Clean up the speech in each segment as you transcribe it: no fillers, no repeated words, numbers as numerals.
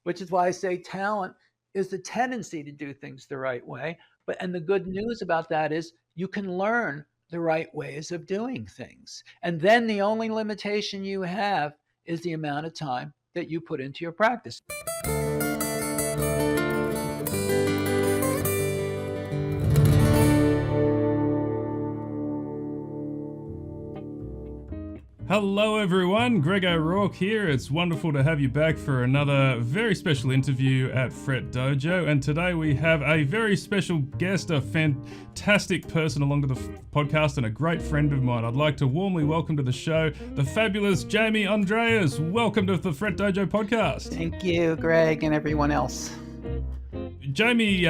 which is why I say talent is the tendency to do things the right way. And the good news about that is you can learn the right ways of doing things. And then the only limitation you have is the amount of time that you put into your practice. Hello everyone, Greg O'Rourke here. It's wonderful to have you back for another very special interview at FretDojo. And today we have a very special guest, a fantastic person along to the podcast and a great friend of mine. I'd like to warmly welcome to the show the fabulous Jaime Andreas. Welcome to the FretDojo podcast. Thank you, Greg, and everyone else. Jaime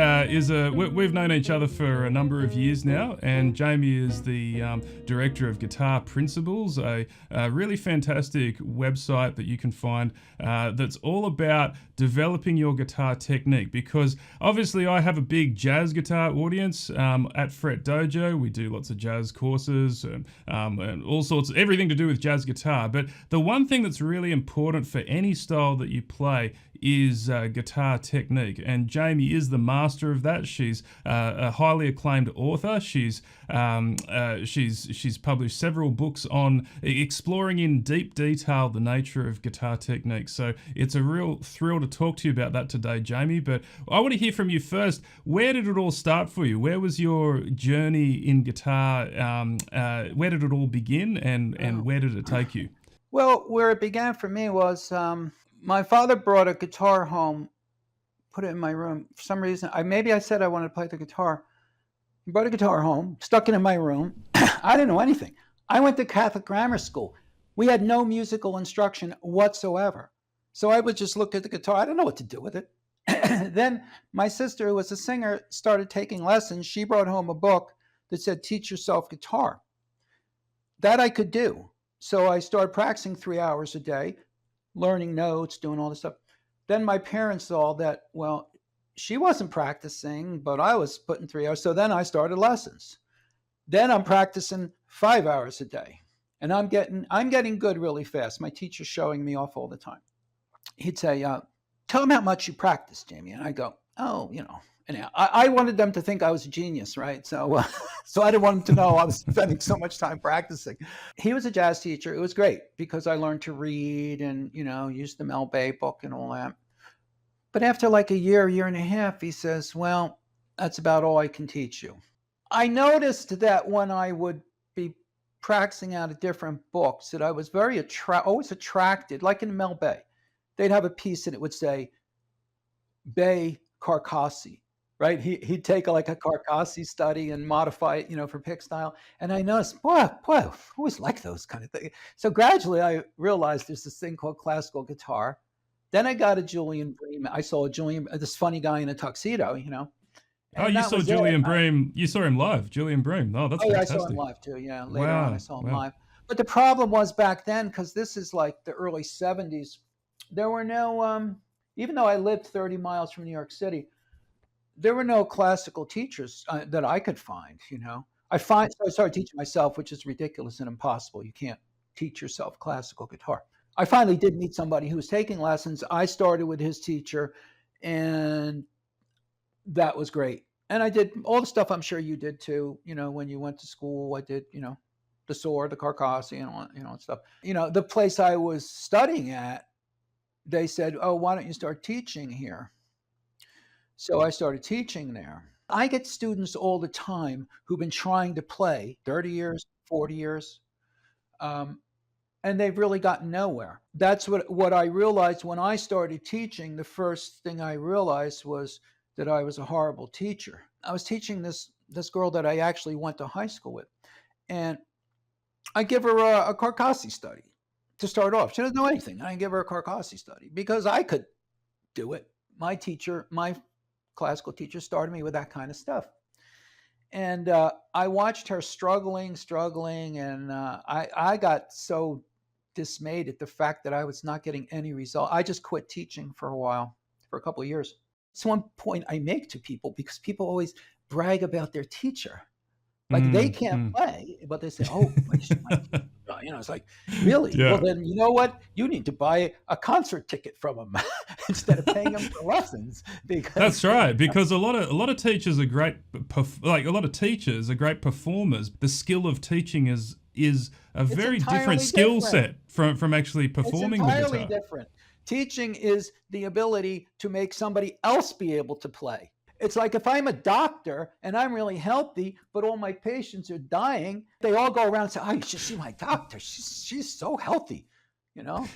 we've known each other for a number of years now, and Jaime is the director of Guitar Principles, a really fantastic website that you can find that's all about developing your guitar technique, because obviously I have a big jazz guitar audience at FretDojo. We do lots of jazz courses and all sorts of everything to do with jazz guitar, but the one thing that's really important for any style that you play is guitar technique, and Jaime is the master of that. She's a highly acclaimed author. She's published several books on exploring in deep detail the nature of guitar technique. So it's a real thrill to talk to you about that today, Jaime. But I want to hear from you first. Where did it all start for you? Where was your journey in guitar? Where did it all begin, and where did it take you? Well, where it began for me was my father brought a guitar home, put it in my room. For some reason, maybe I said I wanted to play the guitar. He brought a guitar home, stuck it in my room. I didn't know anything. I went to Catholic grammar school. We had no musical instruction whatsoever. So I would just look at the guitar. I didn't know what to do with it. Then my sister, who was a singer, started taking lessons. She brought home a book that said, "Teach Yourself Guitar." That I could do. So I started practicing 3 hours a day, learning notes, doing all this stuff. Then my parents saw that, well, she wasn't practicing, but I was putting 3 hours. So then I started lessons. Then I'm practicing 5 hours a day, and I'm getting good really fast. My teacher's showing me off all the time. He'd say, "Tell them how much you practice, Jaime." And I go, "Oh, And I wanted them to think I was a genius, right? So I didn't want them to know I was spending so much time practicing. He was a jazz teacher. It was great because I learned to read and, use the Mel Bay book and all that. But after like a year and a half, he says, "Well, that's about all I can teach you." I noticed that when I would be practicing out of different books, that I was always attracted, like in Mel Bay. They'd have a piece and it would say, Bay Carcassi. Right? He'd take like a Carcassi study and modify it, for pick style. And I noticed, boy, I always like those kind of things. So gradually I realized there's this thing called classical guitar. Then I got a Julian Bream. I saw this funny guy in a tuxedo, Oh, you saw Julian Bream. You saw him live, Julian Bream. Oh, that's fantastic. Yeah, I saw him live too. Yeah, later on I saw him live. But the problem was back then, because this is like the early 70s, there were no, even though I lived 30 miles from New York City, there were no classical teachers that I could find, So I started teaching myself, which is ridiculous and impossible. You can't teach yourself classical guitar. I finally did meet somebody who was taking lessons. I started with his teacher, and that was great. And I did all the stuff I'm sure you did too. When you went to school, I did, the sword, the Carcassi, and all, and stuff. The place I was studying at, they said, "Oh, why don't you start teaching here?" So I started teaching there. I get students all the time who've been trying to play 30 years, 40 years, and they've really gotten nowhere. That's what I realized when I started teaching. The first thing I realized was that I was a horrible teacher. I was teaching this girl that I actually went to high school with, and I give her a Carcassi study to start off. She doesn't know anything. I give her a Carcassi study because I could do it. My classical teacher started me with that kind of stuff. And I watched her struggling, and I got so dismayed at the fact that I was not getting any result. I just quit teaching for a couple of years. It's one point I make to people, because people always brag about their teacher. Like they can't play, but they say, "Oh, It's like, really? Well, Yeah. then you know what? You need to buy a concert ticket from them instead of paying them for lessons That's because right, because a lot of teachers are great, like a lot of teachers are great performers. The skill of teaching is a it's very different entirely skill different. set from actually It's performing the entirely guitar. different. Teaching is the ability to make somebody else be able to play. It's like if I'm a doctor and I'm really healthy, but all my patients are dying, they all go around and say, "Oh, you should see my doctor. She's so healthy." You know,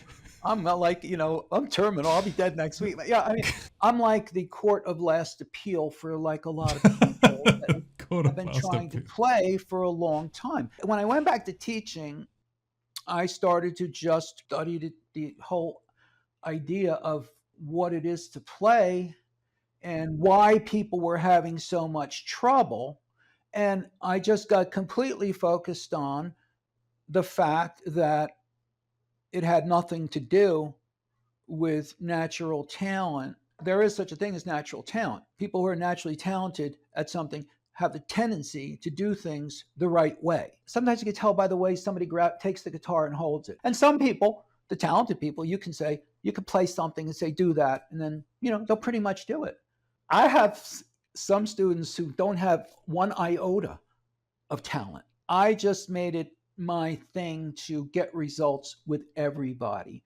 I'm not like, I'm terminal. I'll be dead next week. But yeah, I mean, I'm like the court of last appeal for like a lot of people that Quarter have been past trying up to here. play for a long time. When I went back to teaching, I started to just study the whole idea of what it is to play and why people were having so much trouble. And I just got completely focused on the fact that it had nothing to do with natural talent. There is such a thing as natural talent. People who are naturally talented at something have the tendency to do things the right way. Sometimes you can tell by the way somebody takes the guitar and holds it. And some people, the talented people, you can play something and say, do that. And then, they'll pretty much do it. I have some students who don't have one iota of talent. I just made it my thing to get results with everybody.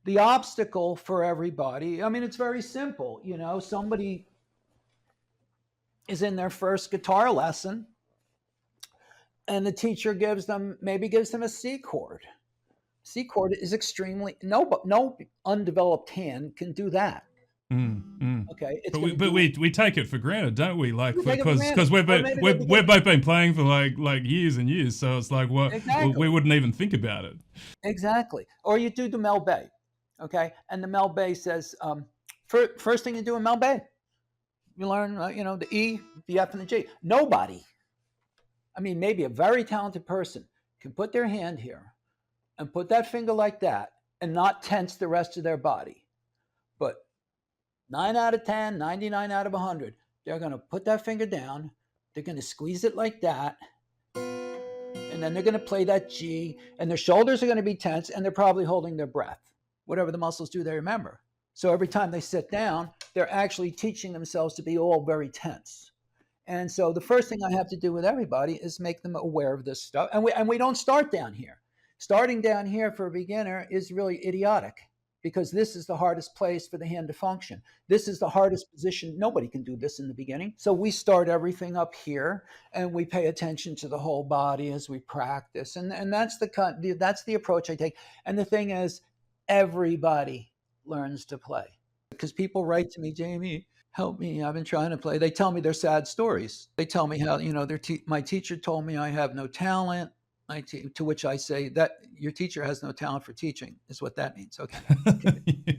The obstacle for everybody, I mean, it's very simple. Somebody is in their first guitar lesson and the teacher gives them a C chord. C chord is extremely, no undeveloped hand can do that. Mm, mm. Okay, it's But going we to but do. we take it for granted, don't we? Like We take it for because granted, we've or been, maybe they we've begin. both been playing for like years and years, so it's like what we Exactly. wouldn't even think about it. Exactly. Or you do the Mel Bay, okay? And the Mel Bay says, first thing you do in Mel Bay, you learn, the E, the F, and the G. Nobody, I mean, maybe a very talented person can put their hand here and put that finger like that and not tense the rest of their body. But 9 out of 10, 99 out of 100, they're going to put that finger down, they're going to squeeze it like that, and then they're going to play that G, and their shoulders are going to be tense, and they're probably holding their breath. Whatever the muscles do, they remember. So every time they sit down, they're actually teaching themselves to be all very tense. And so the first thing I have to do with everybody is make them aware of this stuff. And we don't start down here. Starting down here for a beginner is really idiotic because this is the hardest place for the hand to function. This is the hardest position. Nobody can do this in the beginning. So we start everything up here and we pay attention to the whole body as we practice. And that's the approach I take. And the thing is, everybody learns to play because people write to me, Jamie, help me. I've been trying to play. They tell me their sad stories. They tell me how, my teacher told me I have no talent. To which I say that your teacher has no talent for teaching is what that means. Okay.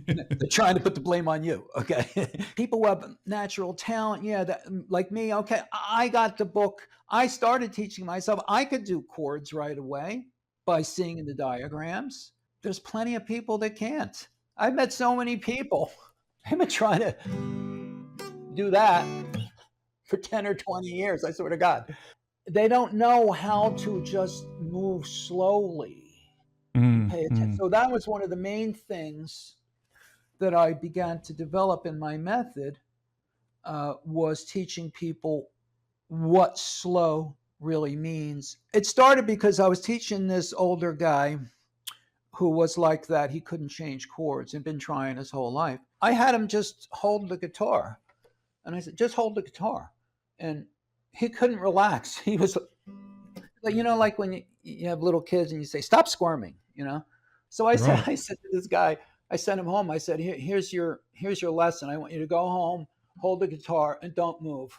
They're trying to put the blame on you. Okay. People who have natural talent. Yeah. Like me. Okay. I got the book. I started teaching myself. I could do chords right away by seeing in the diagrams. There's plenty of people that can't. I've met so many people. I've been trying to do that for 10 or 20 years. I swear to God. They don't know how to just move slowly and pay attention. So that was one of the main things that I began to develop in my method was teaching people what slow really means. It started because I was teaching this older guy who was like that. He couldn't change chords and been trying his whole life. I had him just hold the guitar. And I said, just hold the guitar. And he couldn't relax. He was like, like when you have little kids and you say, stop squirming, So I Right. said to this guy, I sent him home. I said, here's your lesson. I want you to go home, hold the guitar and don't move.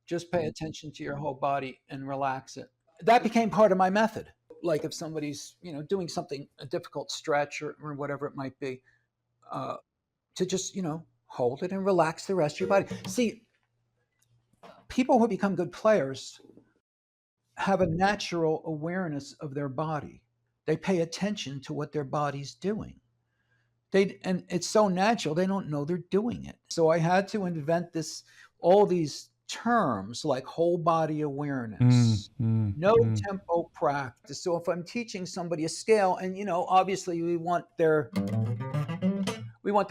Just pay attention to your whole body and relax it. That became part of my method. Like if somebody's, doing something, a difficult stretch or whatever it might be, to just, hold it and relax the rest of your body. See, people who become good players have a natural awareness of their body. They pay attention to what their body's doing. And it's so natural, they don't know they're doing it. So I had to invent all these terms like whole body Mm, awareness, mm, no mm. tempo practice. So if I'm teaching somebody a scale, and obviously we want their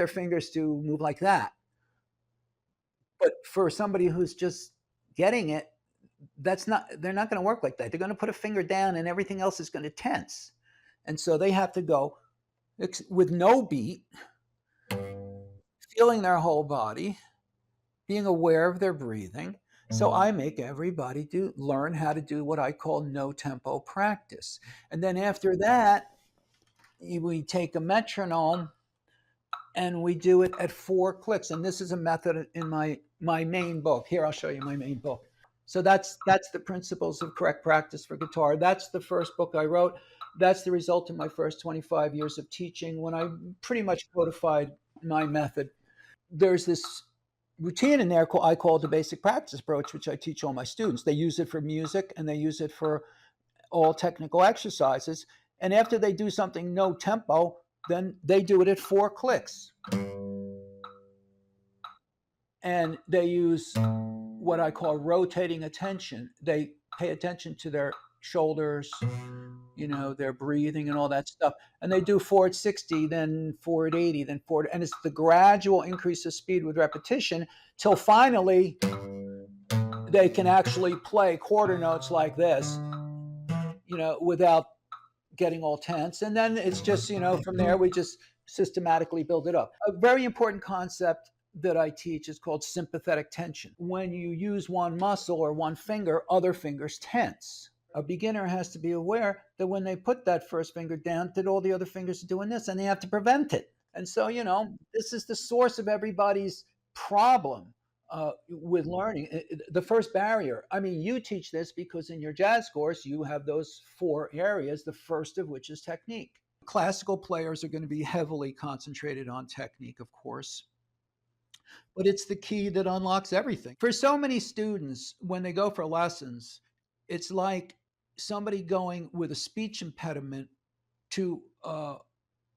fingers to move like that. But for somebody who's just getting it, they're not going to work like that. They're going to put a finger down and everything else is going to tense. And so they have to go with no beat, feeling their whole body, being aware of their breathing. So I make everybody learn how to do what I call no tempo practice. And then after that, we take a metronome and we do it at 4 clicks. And this is a method in my main book. Here, I'll show you my main book. So that's the principles of correct practice for guitar. That's the first book I wrote. That's the result of my first 25 years of teaching, when I pretty much codified my method. There's this routine in there I call the basic practice approach, which I teach all my students. They use it for music and they use it for all technical exercises. And after they do something no tempo, then they do it at 4 clicks. And they use what I call rotating attention. They pay attention to their shoulders, their breathing and all that stuff. And they do forward 60, then forward 80, then forward. And it's the gradual increase of speed with repetition till finally they can actually play quarter notes like this, without getting all tense. And then it's just, from there, we just systematically build it up. A very important concept that I teach is called sympathetic tension. When you use one muscle or one finger, other fingers tense. A beginner has to be aware that when they put that first finger down, that all the other fingers are doing this, and they have to prevent it. And so, this is the source of everybody's problem with learning. The first barrier. I mean, you teach this because in your jazz course, you have those 4 areas, the first of which is technique. Classical players are going to be heavily concentrated on technique, of course. But it's the key that unlocks everything. For so many students, when they go for lessons, it's like somebody going with a speech impediment to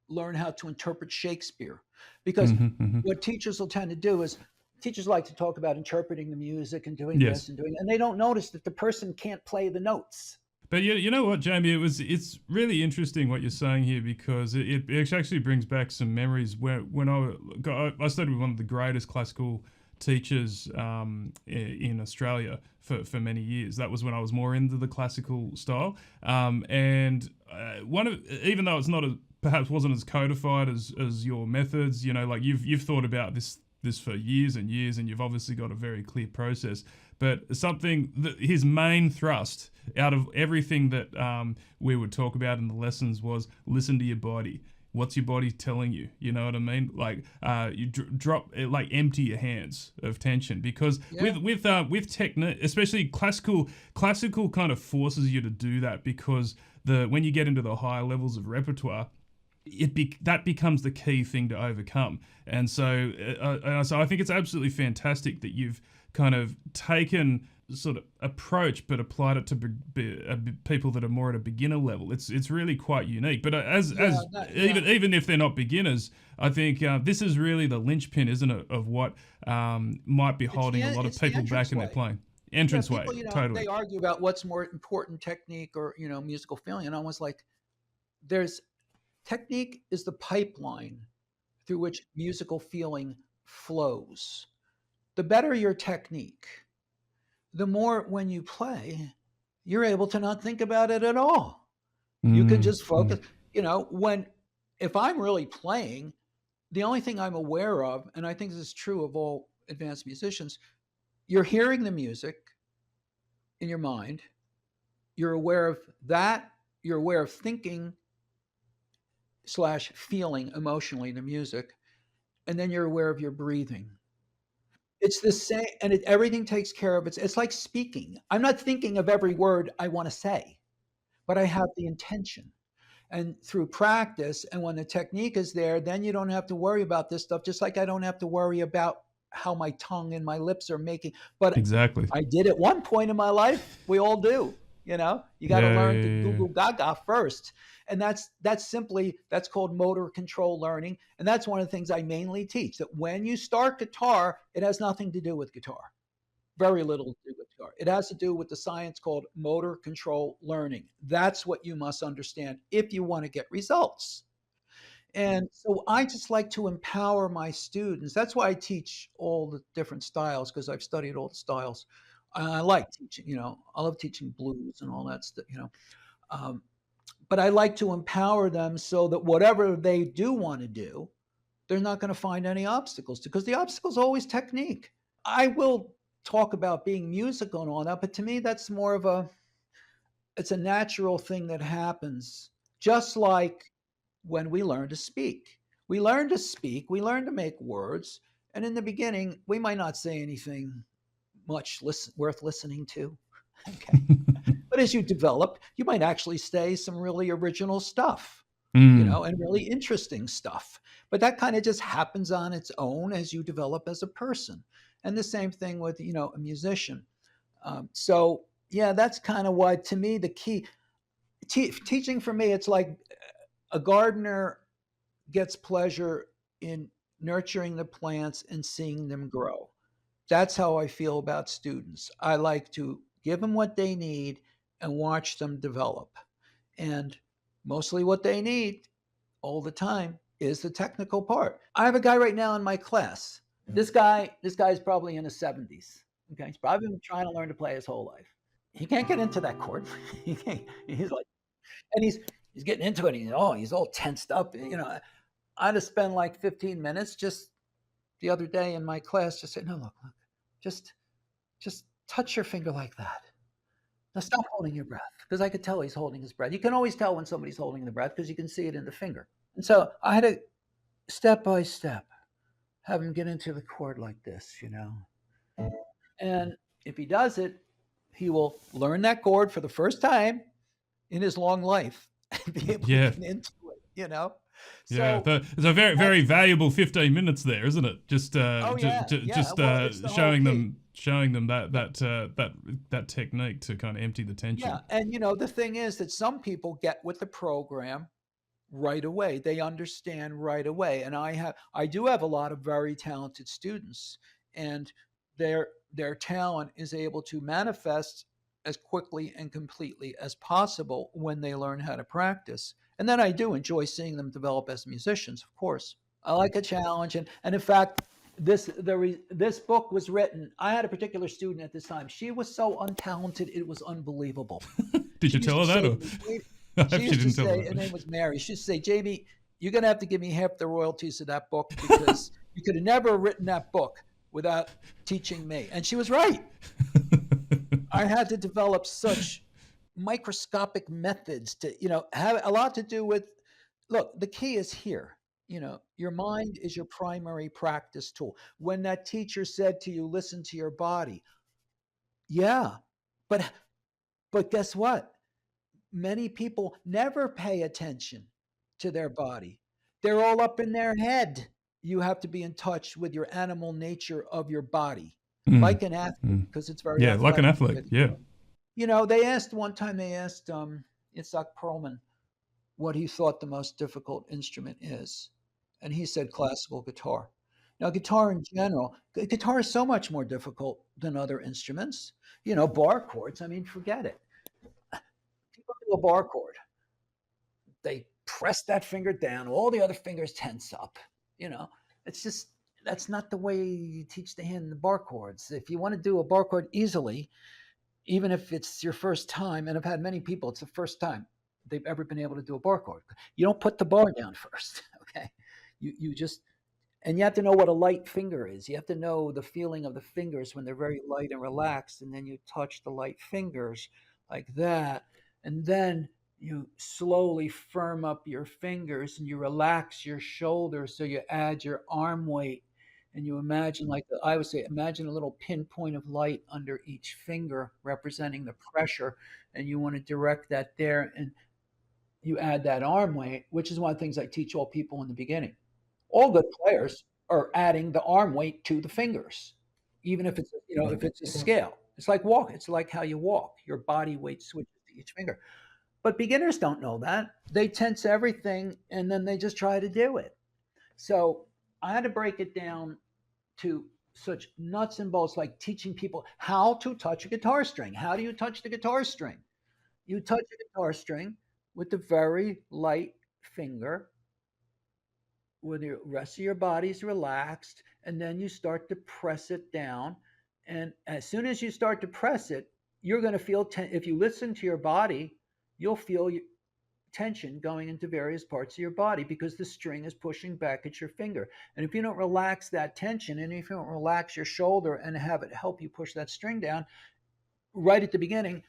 learn how to interpret Shakespeare. Because what teachers will tend to do is, teachers like to talk about interpreting the music and doing Yes. this and doing, and they don't notice that the person can't play the notes. But you know what, Jamie, it's really interesting what you're saying here, because it actually brings back some memories when I studied with one of the greatest classical teachers in Australia for many years. That was when I was more into the classical style, and even though it's not perhaps wasn't as codified as your methods, like you've thought about this for years and years, and you've obviously got a very clear process. But something that his main thrust out of everything that we would talk about in the lessons was listen to your body. What's your body telling you? You know what I mean? Like you drop, like empty your hands of tension, because with technique, especially classical kind of forces you to do that, because when you get into the higher levels of repertoire, that becomes the key thing to overcome. And so I think it's absolutely fantastic that you've kind of taken sort of approach but applied it to people that are more at a beginner level. It's really quite unique. But even if they're not beginners, I think this is really the linchpin, isn't it, of what might be holding a lot of people back in their playing. Entranceway, totally. They argue about what's more important, technique or musical feeling, and I was like, technique is the pipeline through which musical feeling flows. The better your technique, the more when you play, you're able to not think about it at all. You can just focus. If I'm really playing, the only thing I'm aware of, and I think this is true of all advanced musicians, you're hearing the music in your mind. You're aware of that. You're aware of thinking / feeling emotionally the music, and then you're aware of your breathing. It's the same, and everything takes care of it. It's like speaking. I'm not thinking of every word I want to say, but I have the intention. And through practice, and when the technique is there, then you don't have to worry about this stuff, just like I don't have to worry about how my tongue and my lips are making. But exactly, I did at one point in my life. We all do. You got to learn the goo goo gaga first. And that's called motor control learning. And that's one of the things I mainly teach, that when you start guitar, it has nothing to do with guitar. Very little to do with guitar. It has to do with the science called motor control learning. That's what you must understand if you want to get results. And so I just like to empower my students. That's why I teach all the different styles because I've studied all the styles. I like teaching, I love teaching blues and all that stuff, Um, but I like to empower them so that whatever they do want to do, they're not going to find any obstacles because the obstacles are always technique. I will talk about being musical and all that, but to me, that's more of it's a natural thing that happens. Just like when we learn to speak. We learn to speak, we learn to make words, and in the beginning, we might not say anything worth listening to. Okay. But as you develop, you might actually say some really original stuff, Mm. and really interesting stuff. But that kind of just happens on its own as you develop as a person. And the same thing with, a musician. So, yeah, that's kind of why, to me, the key teaching for me, it's like a gardener gets pleasure in nurturing the plants and seeing them grow. That's how I feel about students. I like to give them what they need and watch them develop. And mostly what they need all the time is the technical part. I have a guy right now in my class. This guy's probably in his 70s. Okay, he's probably been trying to learn to play his whole life. He can't get into that chord. He's like, and he's getting into it. He's all tensed up. I had to spend like 15 minutes just the other day in my class, just saying, no, look, just just touch your finger like that. Now stop holding your breath. Because I could tell he's holding his breath. You can always tell when somebody's holding the breath because you can see it in the finger. And so I had to step by step have him get into the chord like this. And if he does it, he will learn that chord for the first time in his long life and be able to Yeah. get into it. Yeah, So it's a very very valuable 15 minutes there, isn't it? Just oh yeah, yeah. just Well, it's the whole key. showing them that technique to kind of empty the Yeah, tension. and the thing is that some people get with the program right away. They understand right away. And I do have a lot of very talented students, and their talent is able to manifest as quickly and completely as possible when they learn how to practice. And then I do enjoy seeing them develop as musicians, of course. I like a challenge, and in fact, this book was written. I had a particular student at this time. She was so untalented, it was unbelievable. Did She you used tell to her that? say Or to me, I she hope she used to didn't tell her say, her that. name was Mary. She used to say, Jamie, you're going to have to give me half the royalties of that book because you could have never written that book without teaching me. And she was right. I had to develop such microscopic methods to, have a lot to do with, look, the key is here. Your mind is your primary practice tool. When that teacher said to you, listen to your body, yeah, but guess what? Many people never pay attention to their body. They're all up in their head. You have to be in touch with your animal nature of your body, Mm, like an athlete, mm. because it's very Yeah, like an athletic. athlete. Yeah. They asked one time, they asked Itzhak Perlman what he thought the most difficult instrument is. And he said classical guitar. Now, guitar in general, guitar is so much more difficult than other instruments. Bar chords, I mean, forget it. People do a bar chord, they press that finger down, all the other fingers tense up. You know, it's just that's not the way you teach the hand in the bar chords. If you want to do a bar chord easily, even if it's your first time, and I've had many people, it's the first time they've ever been able to do a bar chord. You don't put the bar down first, okay? You just and you have to know what a light finger is. You have to know the feeling of the fingers when they're very light and relaxed, and then you touch the light fingers like that, and then you slowly firm up your fingers and you relax your shoulders so you add your arm weight and you imagine like I would say imagine a little pinpoint of light under each finger representing the pressure, and you want to direct that there, and you add that arm weight, which is one of the things I teach all people in the beginning. All good players are adding the arm weight to the fingers, even if it's a scale. It's like walk. It's like how you walk. Your body weight switches to each finger. But beginners don't know that. They tense everything and then they just try to do it. So I had to break it down to such nuts and bolts, like teaching people how to touch a guitar string. How do you touch the guitar string? You touch a guitar string with the very light finger, where the rest of your body's relaxed, and then you start to press it down. And as soon as you start to press it, you're going to feel, if you listen to your body, you'll feel tension going into various parts of your body because the string is pushing back at your finger. And if you don't relax that tension, and if you don't relax your shoulder and have it help you push that string down right at the beginning,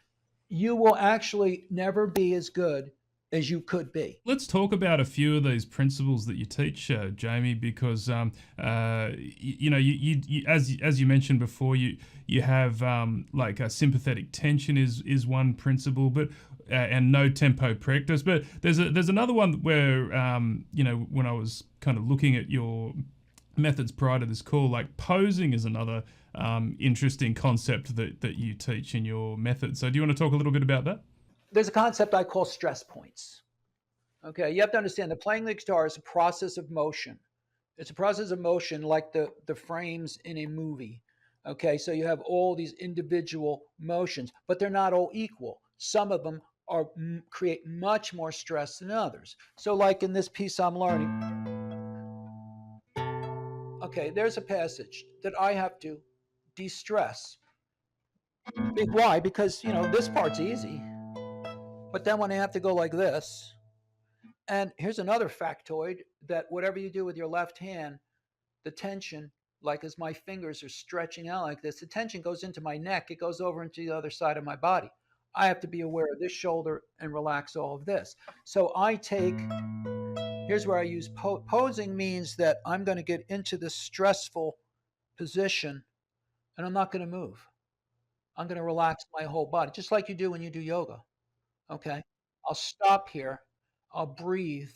you will actually never be as good as you could be. Let's talk about a few of these principles that you teach, Jamie, because as you mentioned before, you have like a sympathetic tension is one principle, but and no tempo practice. But there's another one where when I was kind of looking at your methods prior to this call, like posing is another interesting concept that you teach in your method. So do you want to talk a little bit about that? There's a concept I call stress points. Okay, you have to understand that playing the guitar is a process of motion. It's a process of motion like the frames in a movie. Okay, so you have all these individual motions, but they're not all equal. Some of them create much more stress than others. So like in this piece I'm learning, okay, there's a passage that I have to de-stress. Why? Because, this part's easy. But then when I have to go like this, and here's another factoid, that whatever you do with your left hand, the tension, like as my fingers are stretching out like this, the tension goes into my neck. It goes over into the other side of my body. I have to be aware of this shoulder and relax all of this. So here's where I use posing. Means that I'm going to get into this stressful position and I'm not going to move. I'm going to relax my whole body, just like you do when you do yoga. Okay, I'll stop here, I'll breathe,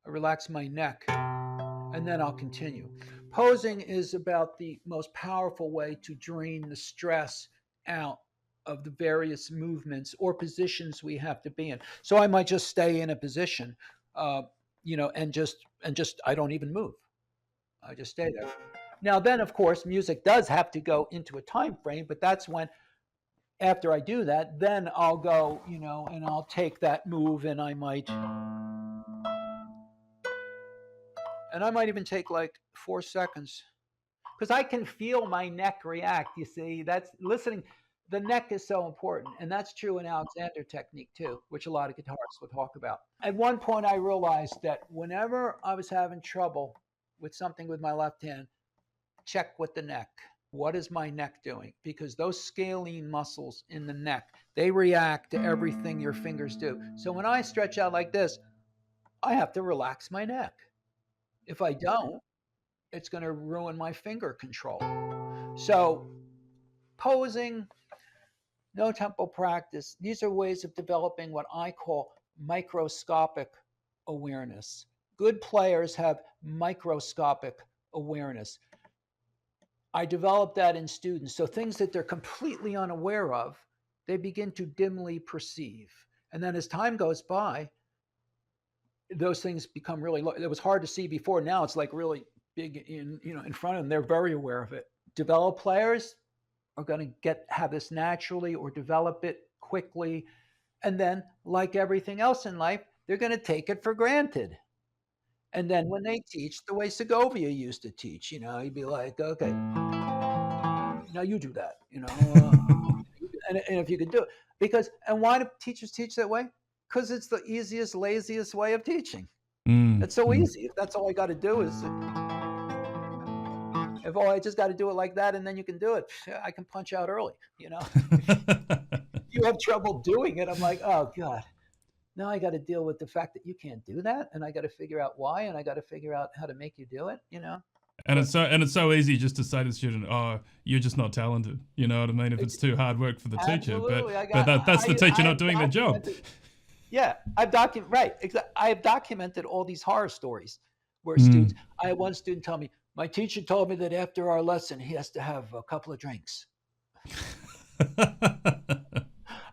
I'll relax my neck, and then I'll continue. Posing is about the most powerful way to drain the stress out of the various movements or positions we have to be in. So I might just stay in a position, and just I don't even move. I just stay there. Now then, of course, music does have to go into a time frame, but that's when, after I do that, then I'll go, and I'll take that move, and I might even take like 4 seconds, because I can feel my neck react. You see, that's listening. The neck is so important, and that's true in Alexander technique too, which a lot of guitarists will talk about. At one point, I realized that whenever I was having trouble with something with my left hand, check with the neck. What is my neck doing? Because those scalene muscles in the neck, they react to everything your fingers do. So when I stretch out like this, I have to relax my neck. If I don't, it's going to ruin my finger control. So posing, no tempo practice, these are ways of developing what I call microscopic awareness. Good players have microscopic awareness. I develop that in students. So things that they're completely unaware of, they begin to dimly perceive. And then as time goes by, those things become really low. It was hard to see before. Now it's like really big in front of them. They're very aware of it. Developed players are going to have this naturally or develop it quickly. And then, like everything else in life, they're going to take it for granted. And then when they teach the way Segovia used to teach, he'd be like, okay, now you do that, and if you can do it. And why do teachers teach that way? Because it's the easiest, laziest way of teaching. It's so easy. If that's all I got to do is, if I just got to do it like that, and then you can do it, I can punch out early, If you have trouble doing it, I'm like, oh God. Now I got to deal with the fact that you can't do that, and I got to figure out why, and I got to figure out how to make you do it. And it's so easy just to say to the student, "Oh, you're just not talented." You know what I mean? If it's too hard work for the teacher, but that's the teacher not doing their job. Yeah, I have documented all these horror stories where students. I had one student tell me, my teacher told me that after our lesson he has to have a couple of drinks.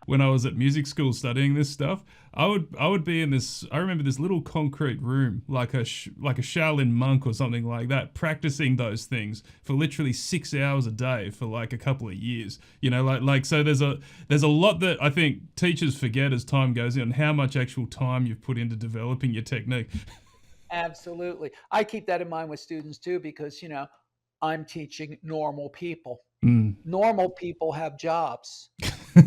when I was at music school studying this stuff, I would be in this. I remember this little concrete room, like like a Shaolin monk or something like that, practicing those things for literally 6 hours a day for like a couple of years. So there's a lot that I think teachers forget as time goes on, how much actual time you've put into developing your technique. Absolutely. I keep that in mind with students too, because, I'm teaching normal people. Mm. Normal people have jobs.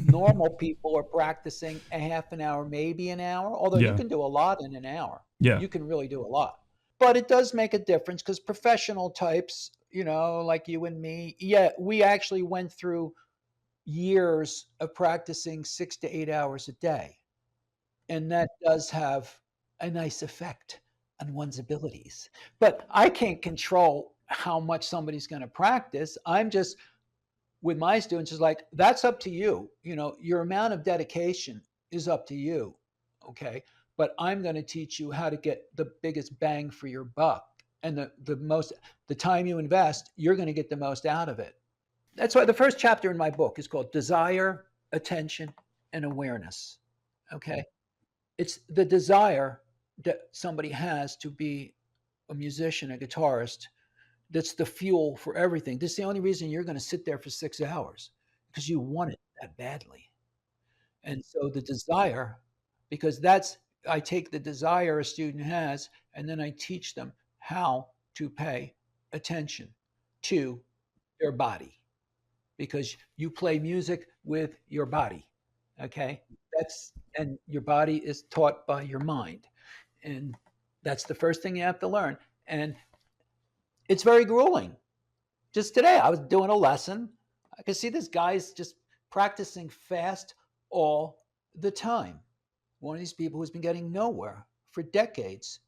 Normal people are practicing a half an hour, maybe an hour, although you Yeah. can do a lot in an hour. Yeah. You can really do a lot. But it does make a difference because professional types, like you and me, yeah, we actually went through years of practicing 6 to 8 hours a day. And that does have a nice effect on one's abilities. But I can't control how much somebody's going to practice. I'm just with my students is like, that's up to you. Your amount of dedication is up to you. Okay. But I'm going to teach you how to get the biggest bang for your buck. And the time you invest, you're going to get the most out of it. That's why the first chapter in my book is called Desire, Attention, and Awareness. Okay. It's the desire that somebody has to be a musician, a guitarist. That's the fuel for everything. This is the only reason you're going to sit there for 6 hours because you want it that badly. And so the desire, because I take the desire a student has and then I teach them how to pay attention to their body because you play music with your body. Okay. And your body is taught by your mind. And that's the first thing you have to learn. And it's very grueling. Just today, I was doing a lesson. I could see this guy's just practicing fast all the time. One of these people who's been getting nowhere for decades.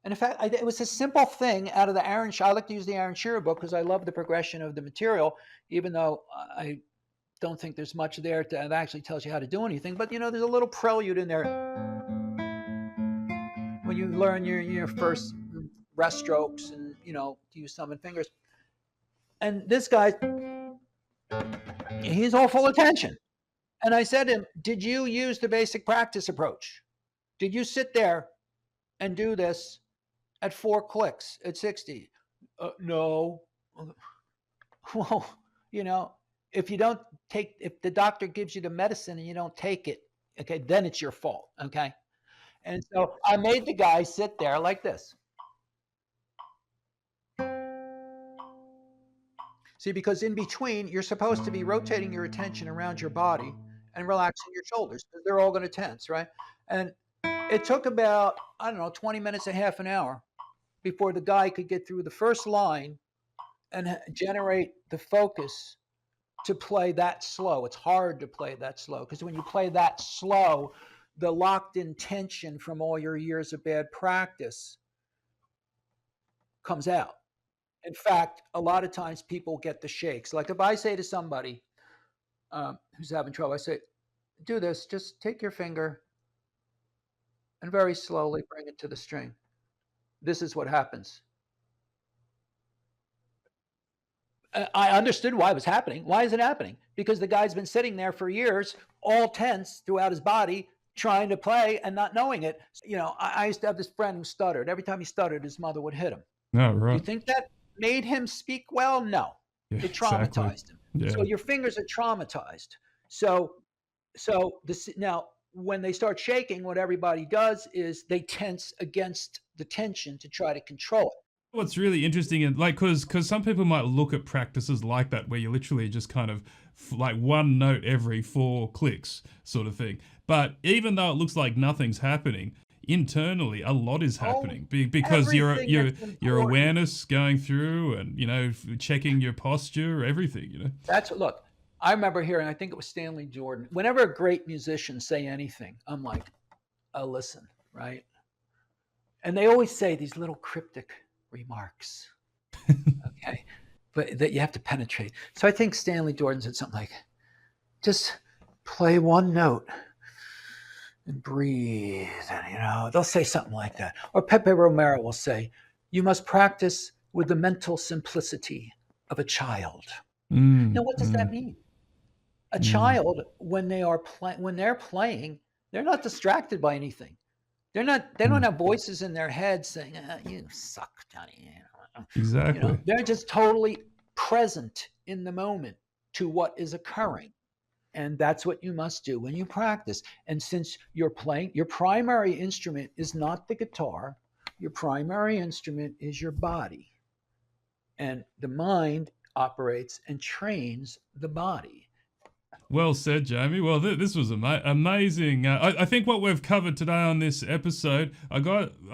And in fact, it was a simple thing out of the Aaron. I like to use the Aaron Shearer book because I love the progression of the material, even though I don't think there's much there that actually tells you how to do anything. But there's a little prelude in there when you learn your first rest strokes and to use thumb and fingers. And this guy, he's all full attention. And I said to him, did you use the basic practice approach? Did you sit there and do this at 4 clicks at 60? No. Well, if if the doctor gives you the medicine and you don't take it, okay, then it's your fault. Okay. And so I made the guy sit there like this. See, because in between, you're supposed to be rotating your attention around your body and relaxing your shoulders because they're all going to tense, right? And it took about, I don't know, 20 minutes, a half an hour before the guy could get through the first line and generate the focus to play that slow. It's hard to play that slow because when you play that slow, the locked in tension from all your years of bad practice comes out. In fact, a lot of times people get the shakes. Like if I say to somebody who's having trouble, I say, do this, just take your finger and very slowly bring it to the string. This is what happens. I understood why it was happening. Why is it happening? Because the guy's been sitting there for years, all tense throughout his body, trying to play and not knowing it. I used to have this friend who stuttered. Every time he stuttered, his mother would hit him. Oh, Do right. you think that made him speak well? No. Yeah, It traumatized exactly. him. Yeah. So your fingers are traumatized. So now when they start shaking, what everybody does is they tense against the tension to try to control it. What's really interesting and like because some people might look at practices like that where you literally just kind of like one note every 4 clicks sort of thing, but even though it looks like nothing's happening internally, a lot is happening because your awareness going through and checking your posture, everything. That's look. I remember hearing, I think it was Stanley Jordan. Whenever a great musician say anything, I'm like, oh, listen, right? And they always say these little cryptic remarks, okay, but that you have to penetrate. So I think Stanley Jordan said something like, just play one note and breathe. And, they'll say something like that. Or Pepe Romero will say, you must practice with the mental simplicity of a child. Now, what does that mean? A Mm, child, when they're playing, they're not distracted by anything. They don't mm, have voices in their head saying, "You suck, Johnny." exactly. They're just totally present in the moment to what is occurring. And that's what you must do when you practice. And since you're playing, your primary instrument is not the guitar, your primary instrument is your body. And the mind operates and trains the body. Well said, Jamie. Well, this was amazing. I think what we've covered today on this episode, I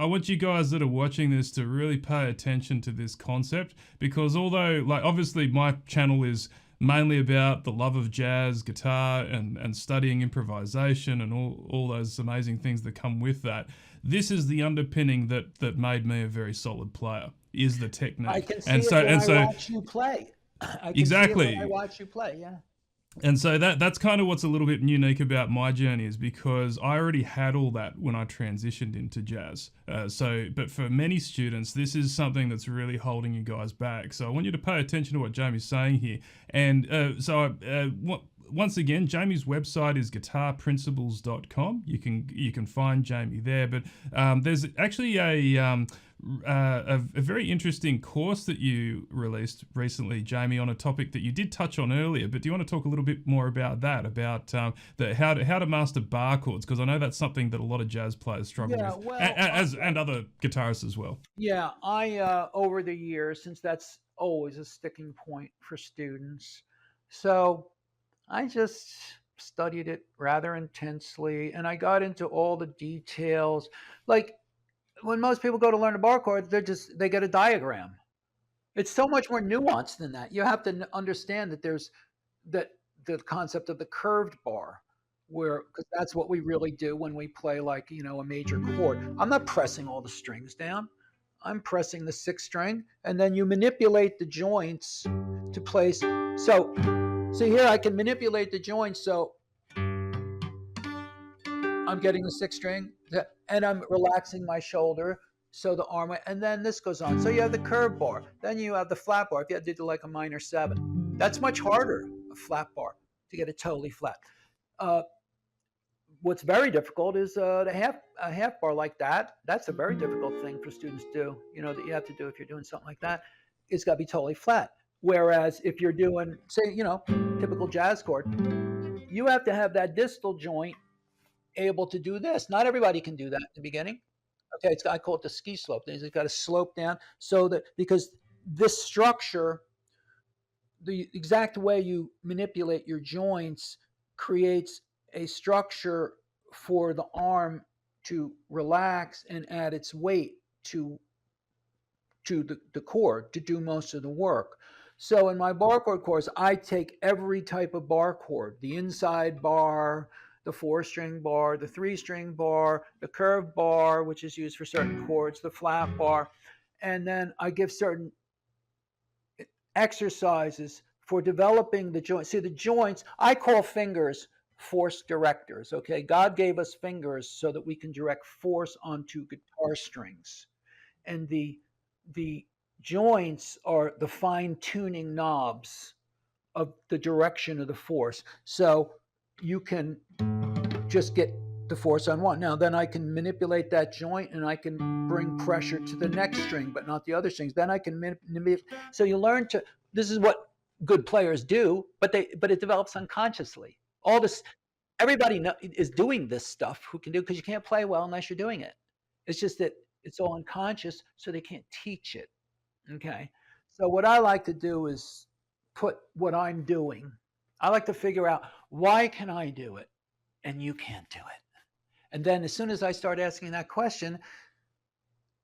want you guys that are watching this to really pay attention to this concept, because although, like, obviously my channel is mainly about the love of jazz, guitar, and studying improvisation and all those amazing things that come with that. This is the underpinning that made me a very solid player, is the I technique. can see And it so when and I so watch you play. I can see it when I exactly. watch you play. Yeah. And so that's kind of what's a little bit unique about my journey, is because I already had all that when I transitioned into jazz. But for many students, this is something that's really holding you guys back. So I want you to pay attention to what Jamie's saying here. And once again, Jamie's website is guitarprinciples.com. You can find Jamie there. But there's actually a very interesting course that you released recently, Jamie, on a topic that you did touch on earlier. But do you want to talk a little bit more about that, about how to master bar chords? Because I know that's something that a lot of jazz players struggle Yeah. with, Well, and other guitarists as well. yeah. Over the years, since that's always a sticking point for students, so I just studied it rather intensely and I got into all the details. Like when most people go to learn a bar chord, they get a diagram. It's so much more nuanced than that. You have to understand that there's that the concept of the curved bar, where because that's what we really do when we play, like, a major chord. I'm not pressing all the strings down. I'm pressing the sixth string, and then you manipulate the joints to place. So here I can manipulate the joints. So I'm getting the sixth string, and I'm relaxing my shoulder. So the arm, and then this goes on. So you have the curved bar. Then you have the flat bar. If you had to do like a minor seven, that's much harder, a flat bar, to get it totally flat. Uh, what's very difficult is a half bar like that. That's a very difficult thing for students to do. That you have to do if you're doing something like that. It's got to be totally flat. Whereas if you're doing, say, typical jazz chord, you have to have that distal joint able to do this. Not everybody can do that in the beginning. Okay, I call it the ski slope. It's got to slope down so that, because this structure, the exact way you manipulate your joints creates a structure for the arm to relax and add its weight to the chord to do most of the work. So in my bar chord course, I take every type of bar chord, the inside bar, the 4-string bar, the 3-string bar, the curved bar, which is used for certain chords, the flat bar, and then I give certain exercises for developing the joints. See, the joints, I call fingers force directors. Okay, God gave us fingers so that we can direct force onto guitar strings, and the joints are the fine tuning knobs of the direction of the force. So you can just get the force on one. Now, then I can manipulate that joint and I can bring pressure to the next string, but not the other strings. Then I can manipulate. So you learn to, this is what good players do, but it develops unconsciously. All this, everybody is doing this stuff who can do, because you can't play well unless you're doing it. It's just that it's all unconscious, so they can't teach it. Okay. So what I like to do is put what I'm doing. I like to figure out, why can I do it and you can't do it? And then as soon as I start asking that question,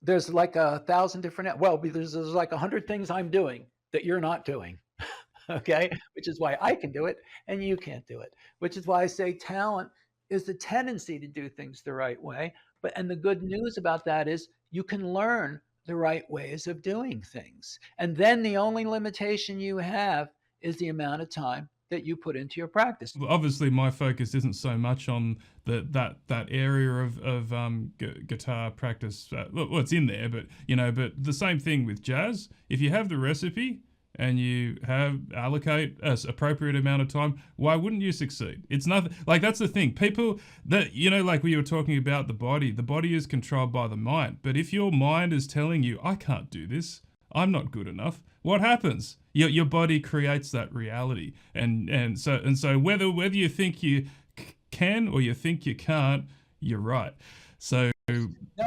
there's like 1,000 different, well, there's like 100 things I'm doing that you're not doing. Okay. Which is why I can do it and you can't do it. Which is why I say talent is the tendency to do things the right way. And the good news about that is you can learn the right ways of doing things. And then the only limitation you have is the amount of time that you put into your practice. Obviously, my focus isn't so much on that area of guitar practice. Well, it's in there, but but the same thing with jazz. If you have the recipe, and you allocate a appropriate amount of time, why wouldn't you succeed? It's nothing like that's the thing. People that like we were talking about the body is controlled by the mind. But if your mind is telling you, I can't do this, I'm not good enough, what happens? Your body creates that reality, and so whether you think you can or you think you can't, you're right. So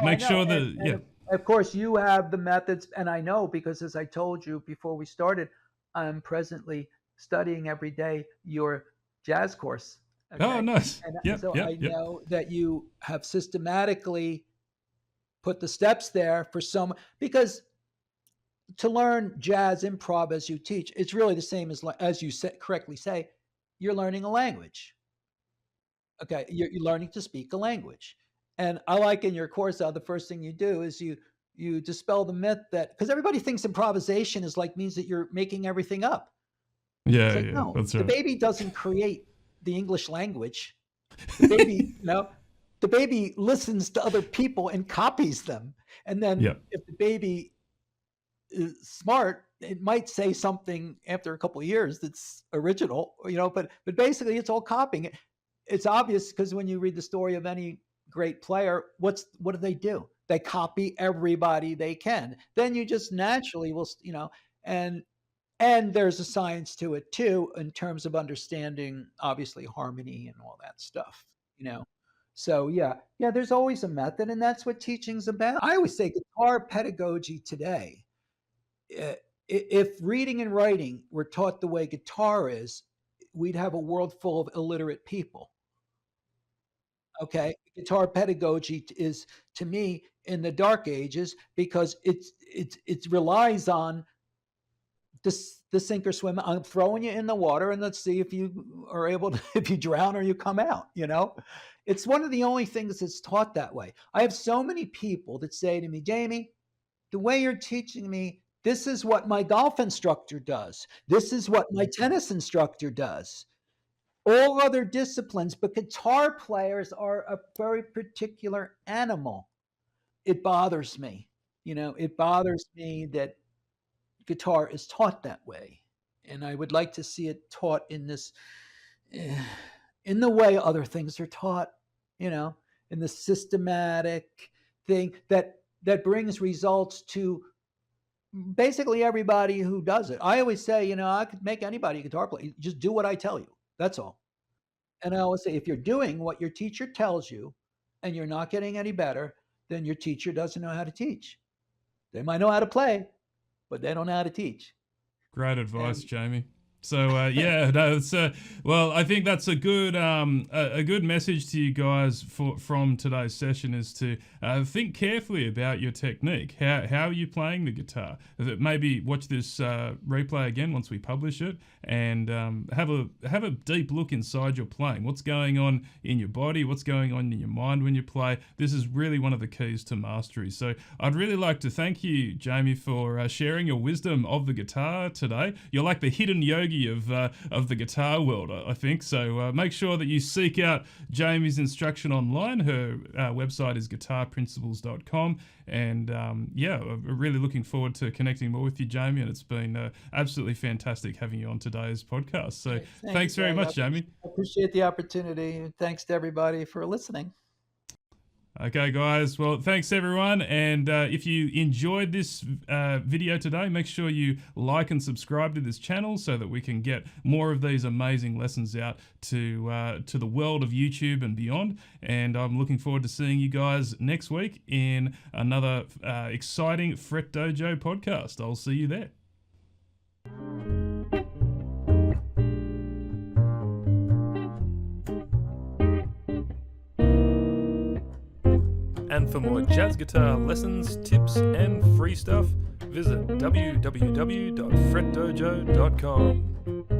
make sure that of course, you have the methods, and I know because, as I told you before we started, I'm presently studying every day your jazz course. Okay? Oh, nice. And so I know that you have systematically put the steps there for because to learn jazz improv as you teach, it's really the same as you correctly say, you're learning a language. Okay, you're learning to speak a language. And I like in your course how the first thing you do is you dispel the myth that, because everybody thinks improvisation means that you're making everything up. Yeah, no, that's right. The baby doesn't create the English language. The baby, the baby listens to other people and copies them. And then if the baby is smart, it might say something after a couple of years that's original, but basically it's all copying. It's obvious because when you read the story of any great player, what do? They copy everybody they can. Then you just naturally will, and there's a science to it too, in terms of understanding, obviously, harmony and all that stuff, So there's always a method, and that's what teaching's about. I always say guitar pedagogy today, if reading and writing were taught the way guitar is, we'd have a world full of illiterate people. Okay, guitar pedagogy is, to me, in the dark ages, because it relies on the sink or swim. I'm throwing you in the water, and let's see if you are able to, if you drown or you come out. It's one of the only things that's taught that way. I have so many people that say to me, Jamie, the way you're teaching me, this is what my golf instructor does. This is what my tennis instructor does. All other disciplines, but guitar players are a very particular animal. It bothers me. It bothers me that guitar is taught that way. And I would like to see it taught in the way other things are taught, in the systematic thing that brings results to basically everybody who does it. I always say, I could make anybody a guitar player. Just do what I tell you. That's all. And I always say, if you're doing what your teacher tells you and you're not getting any better, then your teacher doesn't know how to teach. They might know how to play, but they don't know how to teach. Great advice, Jamie. So well, I think that's a good message to you guys from today's session, is to think carefully about your technique. How are you playing the guitar? Maybe watch this replay again once we publish it, and have a deep look inside your playing. What's going on in your body? What's going on in your mind when you play? This is really one of the keys to mastery. So I'd really like to thank you, Jamie, for sharing your wisdom of the guitar today. You're like the hidden yogi of the guitar world, I think. So make sure that you seek out Jamie's instruction online. Her website is guitarprinciples.com, and I'm really looking forward to connecting more with you, Jamie, and it's been absolutely fantastic having you on today's podcast. So thanks very much, Jamie. I appreciate the opportunity. Thanks to everybody for listening. Okay, guys. Well, thanks, everyone. And if you enjoyed this video today, make sure you like and subscribe to this channel so that we can get more of these amazing lessons out to the world of YouTube and beyond. And I'm looking forward to seeing you guys next week in another exciting Fret Dojo podcast. I'll see you there. And for more jazz guitar lessons, tips, and free stuff, visit www.FretDojo.com.